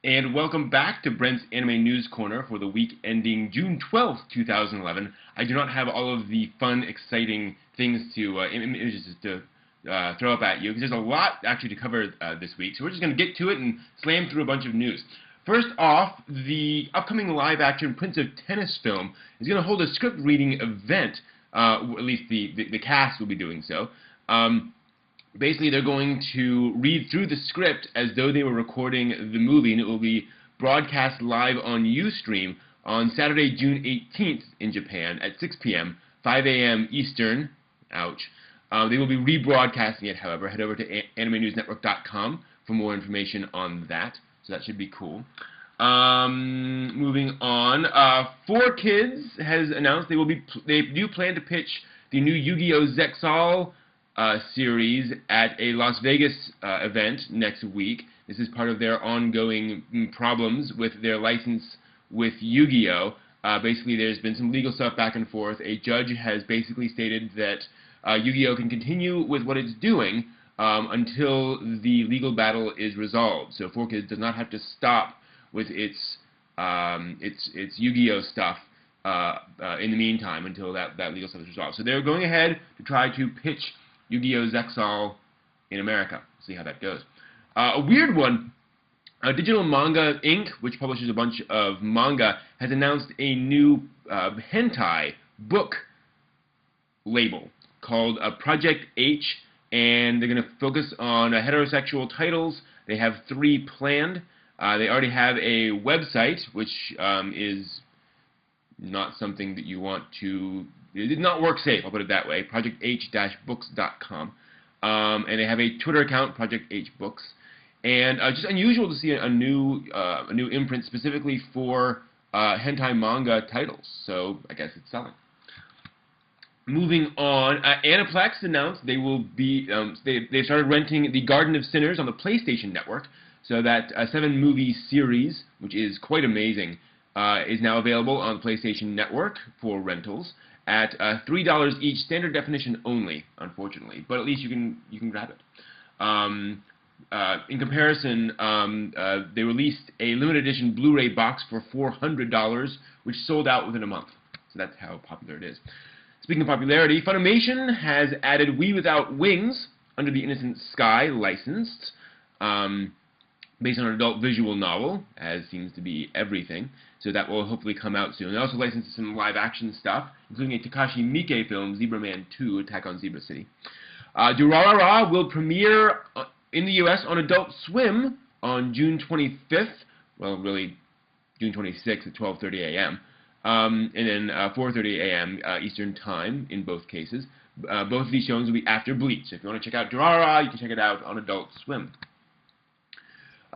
And welcome back to Brent's Anime News Corner for the week ending June 12th, 2011. I do not have all of the fun, exciting things images to throw up at you, because there's a lot actually to cover this week. So we're just going to get to it and slam through a bunch of news. First off, the upcoming live-action Prince of Tennis film is going to hold a script reading event. At least the cast will be doing so. Basically, they're going to read through the script as though they were recording the movie, and it will be broadcast live on Ustream on Saturday, June 18th in Japan at 6 p.m., 5 a.m. Eastern. Ouch. They will be rebroadcasting it, however. Head over to animenewsnetwork.com for more information on that. So that should be cool. Moving on, 4Kids has announced they do plan to pitch the new Yu-Gi-Oh! Zexal series at a Las Vegas event next week. This is part of their ongoing problems with their license with Yu-Gi-Oh! Basically, there's been some legal stuff back and forth. A judge has basically stated that Yu-Gi-Oh! Can continue with what it's doing until the legal battle is resolved. So 4Kids does not have to stop with its Yu-Gi-Oh! Stuff in the meantime until that legal stuff is resolved. So they're going ahead to try to pitch Yu-Gi-Oh! Zexal in America. See how that goes. A weird one, Digital Manga Inc., which publishes a bunch of manga, has announced a new hentai book label called Project H, and they're going to focus on heterosexual titles. They have 3 planned. They already have a website, which is not something that you want to... It did not work safe, I'll put it that way, project-h-books.com. And they have a Twitter account, Project H Books. And just unusual to see a new imprint specifically for hentai manga titles. So I guess it's selling. Moving on, Aniplex announced they will be they started renting The Garden of Sinners on the PlayStation Network. So that 7-movie series, which is quite amazing, is now available on the PlayStation Network for rentals at $3 each, standard definition only, unfortunately. But at least you can grab it. In comparison, they released a limited edition Blu-ray box for $400, which sold out within a month. So that's how popular it is. Speaking of popularity, Funimation has added We Without Wings under the Innocent Sky licensed, based on an adult visual novel, as seems to be everything. So that will hopefully come out soon. They also licensed some live-action stuff, including a Takashi Miike film, Zebra Man 2, Attack on Zebra City. Durarara will premiere in the U.S. on Adult Swim on June 25th. Well, really, June 26th at 12:30 a.m. And then 4:30 a.m. Eastern Time in both cases. Both of these shows will be after Bleach. If you want to check out Durarara, you can check it out on Adult Swim.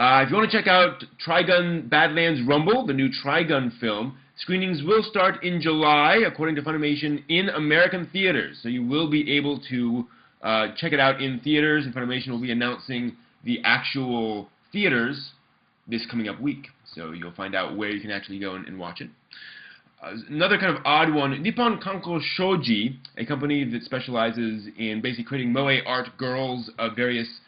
If you want to check out Trigun Badlands Rumble, the new Trigun film, screenings will start in July, according to Funimation, in American theaters. So you will be able to check it out in theaters, and Funimation will be announcing the actual theaters this coming up week. So you'll find out where you can actually go and watch it. Another kind of odd one, Nippon Kanko Shoji, a company that specializes in basically creating moe art girls of various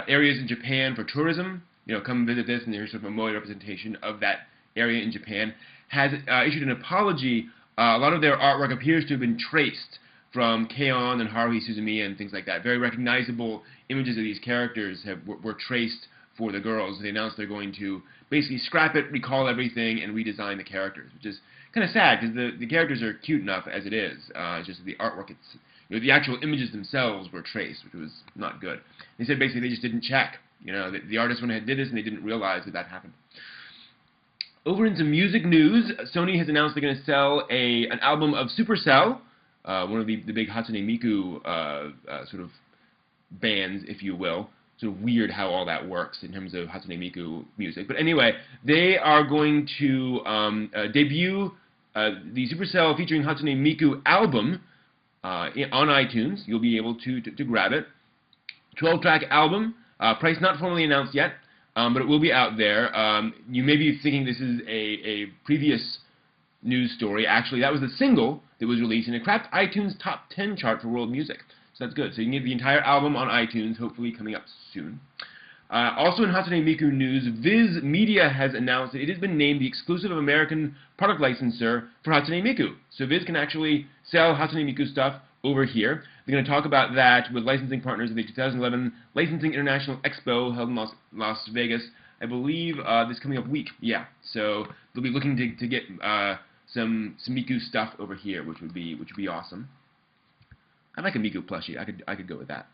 areas in Japan for tourism. You know, come visit this, and there's sort of a moe representation of that area in Japan, has issued an apology. A lot of their artwork appears to have been traced from Keion and Haruhi Suzumiya and things like that. Very recognizable images of these characters were traced for the girls. They announced they're going to basically scrap it, recall everything, and redesign the characters, which is kind of sad because the characters are cute enough as it is. It's just the artwork, the actual images themselves were traced, which was not good. They said basically they just didn't check. You know, the artist went ahead and did this, and they didn't realize that happened. Over into music news, Sony has announced they're going to sell an album of Supercell, one of the big Hatsune Miku sort of bands, if you will. Sort of weird how all that works in terms of Hatsune Miku music. But anyway, they are going to debut the Supercell featuring Hatsune Miku album on iTunes. You'll be able to grab it. 12-track album. Price not formally announced yet, but it will be out there. You may be thinking this is a previous news story. Actually, that was the single that was released, and it cracked iTunes top 10 chart for world music. So that's good. So you can get the entire album on iTunes, hopefully coming up soon. Also in Hatsune Miku news, Viz Media has announced that it has been named the exclusive American product licensor for Hatsune Miku. So Viz can actually sell Hatsune Miku stuff over here. They're going to talk about that with licensing partners at the 2011 Licensing International Expo held in Las Vegas, I believe, this coming up week. Yeah, so they'll be looking to get some Miku stuff over here, which would be awesome. I like a Miku plushie. I could go with that.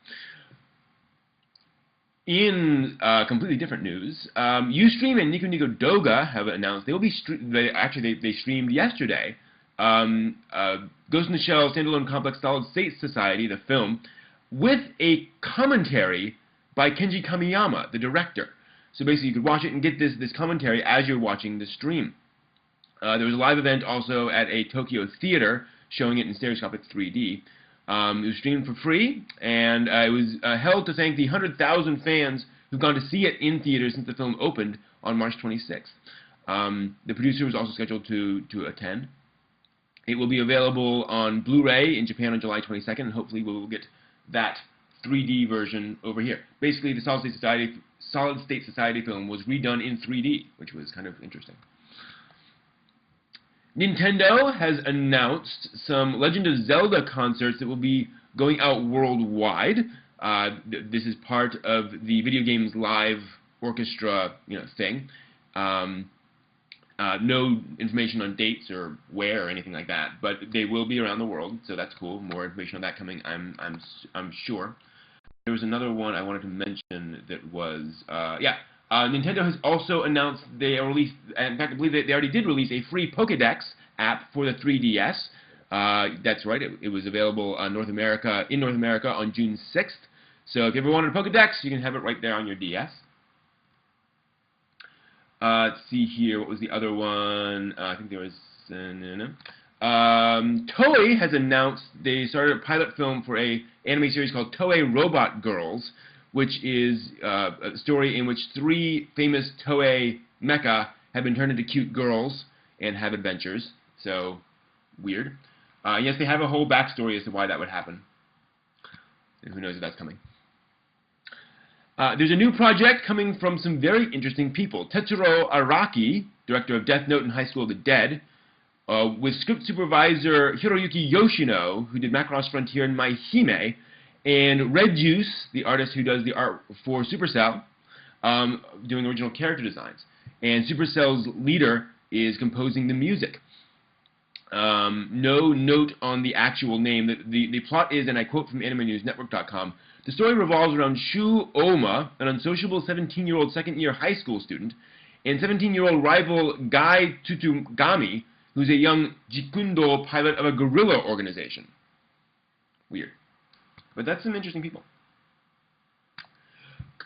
In completely different news, Ustream and Nico Nico Doga have announced they will be they streamed yesterday. Ghost in the Shell Standalone Complex Solid State Society, the film, with a commentary by Kenji Kamiyama, the director. So basically, you could watch it and get this commentary as you're watching the stream. There was a live event also at a Tokyo theater showing it in stereoscopic 3D. It was streamed for free, and it was held to thank the 100,000 fans who've gone to see it in theaters since the film opened on March 26th. The producer was also scheduled to attend. It will be available on Blu-ray in Japan on July 22nd, and hopefully we will get that 3D version over here. Basically, the Solid State Society film was redone in 3D, which was kind of interesting. Nintendo has announced some Legend of Zelda concerts that will be going out worldwide. This is part of the Video Games Live Orchestra, thing. No information on dates or where or anything like that, but they will be around the world, so that's cool. More information on that coming, I'm sure. There was another one I wanted to mention that was, Nintendo has also announced they released, in fact, I believe they already did release a free Pokédex app for the 3DS. That's right, it was available in North America on June 6th. So if you ever wanted a Pokédex, you can have it right there on your DS. Let's see here, what was the other one? I think there was... Toei has announced they started a pilot film for an anime series called Toei Robot Girls, which is a story in which 3 famous Toei mecha have been turned into cute girls and have adventures. So, weird. Yes, they have a whole backstory as to why that would happen. And who knows if that's coming. There's a new project coming from some very interesting people. Tetsuro Araki, director of Death Note and High School of the Dead, with script supervisor Hiroyuki Yoshino, who did Macross Frontier and My Hime, and Red Juice, the artist who does the art for Supercell, doing original character designs. And Supercell's leader is composing the music. No note on the actual name. The plot is, and I quote from AnimeNewsNetwork.com, the story revolves around Shu Oma, an unsociable 17-year-old second-year high school student, and 17-year-old rival Gai Tsutugami, who's a young Jikundo pilot of a guerrilla organization. Weird. But that's some interesting people.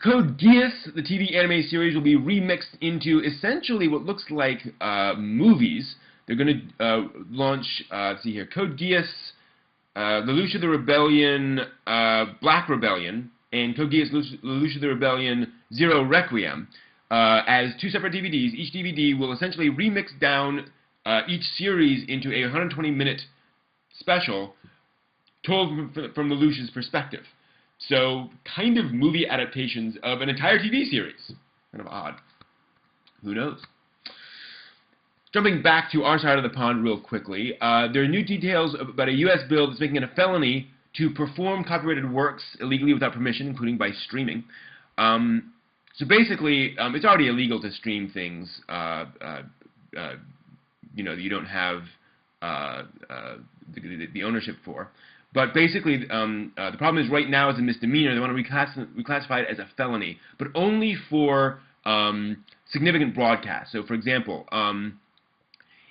Code Geass, the TV anime series, will be remixed into essentially what looks like movies. They're going to launch, let's see here, Code Geass, Lelouch the Rebellion, Black Rebellion, and Code Geass, Lelouch the Rebellion, Zero Requiem, as 2 separate DVDs. Each DVD will essentially remix down each series into a 120-minute special told from Lelouch's perspective. So, kind of movie adaptations of an entire TV series. Kind of odd. Who knows? Jumping back to our side of the pond real quickly, there are new details about a U.S. bill that's making it a felony to perform copyrighted works illegally without permission, including by streaming. So basically, it's already illegal to stream things you don't have the ownership for. But basically, the problem is right now it's a misdemeanor. They want to reclassify it as a felony, but only for significant broadcasts. So, for example,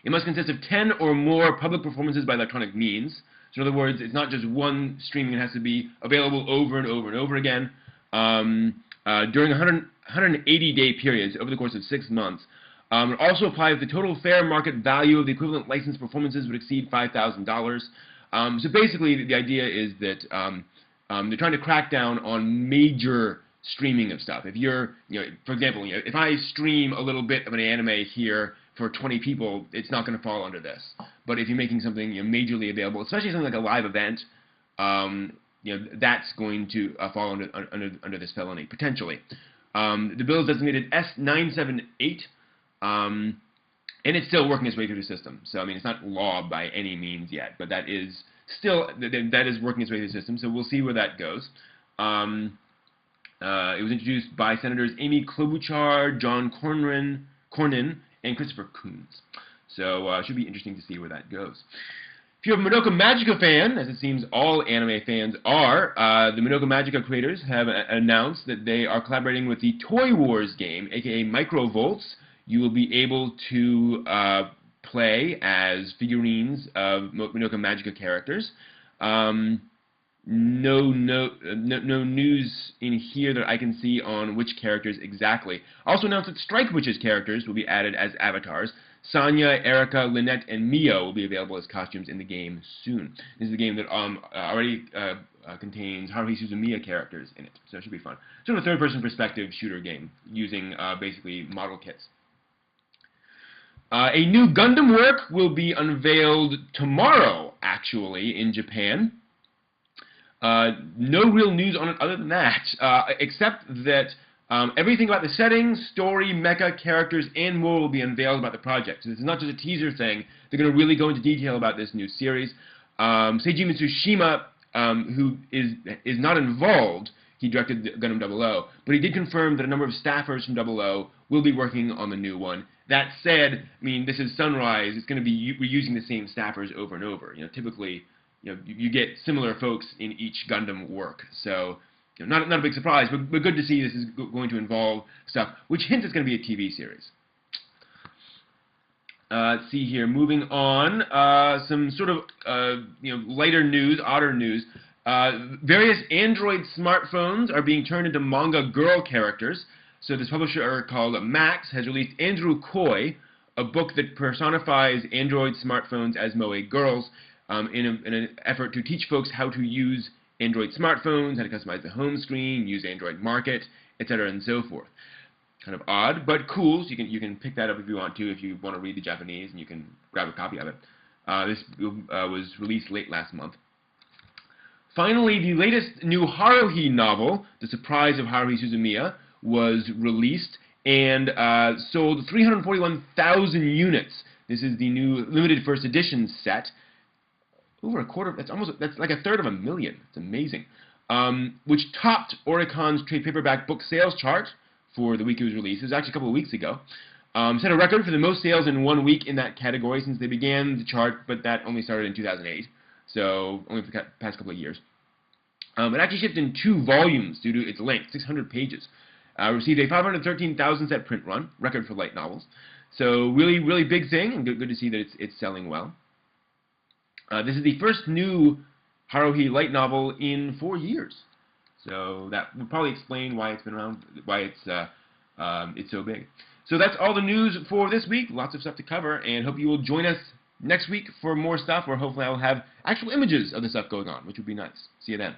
it must consist of 10 or more public performances by electronic means. So, in other words, it's not just one streaming. It has to be available over and over and over again during 180-day periods over the course of 6 months. It also applies if the total fair market value of the equivalent licensed performances would exceed $5,000. So basically, the idea is that they're trying to crack down on major streaming of stuff. If you're, for example, if I stream a little bit of an anime here for 20 people, it's not going to fall under this. But if you're making something majorly available, especially something like a live event, that's going to fall under this felony potentially. The bill is designated S978, and it's still working its way through the system. So, I mean, it's not law by any means yet, but that is still, that is working its way through the system, so we'll see where that goes. It was introduced by Senators Amy Klobuchar, John Cornyn, and Christopher Coons. So it should be interesting to see where that goes. If you're a Madoka Magica fan, as it seems all anime fans are, the Madoka Magica creators have announced that they are collaborating with the Toy Wars game, aka Microvolts. You will be able to play as figurines of Madoka Magica characters. No news in here that I can see on which characters exactly. Also announced that Strike Witch's characters will be added as avatars. Sonya, Erica, Lynette, and Mio will be available as costumes in the game soon. This is a game that already contains Haruhi Suzumiya characters in it, so it should be fun. Sort of a third-person perspective shooter game using basically model kits. A new Gundam work will be unveiled tomorrow, actually, in Japan. No real news on it other than that, except that everything about the setting, story, mecha, characters, and more will be unveiled about the project. So this is not just a teaser thing. They're going to really go into detail about this new series. Seiji Mitsushima, who is not involved, he directed Gundam 00, but he did confirm that a number of staffers from 00 will be working on the new one. That said, I mean, this is Sunrise. It's going to be reusing the same staffers over and over. You know, typically, you get similar folks in each Gundam work. So, not a big surprise, but good to see this is going to involve stuff, which hints it's going to be a TV series. Let's see here. Moving on, some sort of lighter news, odder news. Various Android smartphones are being turned into manga girl characters. So this publisher called Max has released Andrew Koi, a book that personifies Android smartphones as moe girls, in an effort to teach folks how to use Android smartphones, how to customize the home screen, use Android Market, etc., and so forth. Kind of odd, but cool. So you can pick that up if you want to read the Japanese, and you can grab a copy of it. This was released late last month. Finally, the latest new Haruhi novel, The Surprise of Haruhi Suzumiya, was released and sold 341,000 units. This is the new limited first edition set. Over a quarter. That's like a third of a million. It's amazing. Which topped Oricon's trade paperback book sales chart for the week it was released. It was actually a couple of weeks ago. Set a record for the most sales in 1 week in that category since they began the chart, but that only started in 2008, so only for the past couple of years. It actually shipped in 2 volumes due to its length, 600 pages. Received a 513,000 set print run, record for light novels. So really, really big thing, and good to see that it's selling well. This is the first new Haruhi light novel in 4 years. So that would probably explain why it's been around, why it's so big. So that's all the news for this week. Lots of stuff to cover, and hope you will join us next week for more stuff, where hopefully I will have actual images of the stuff going on, which would be nice. See you then.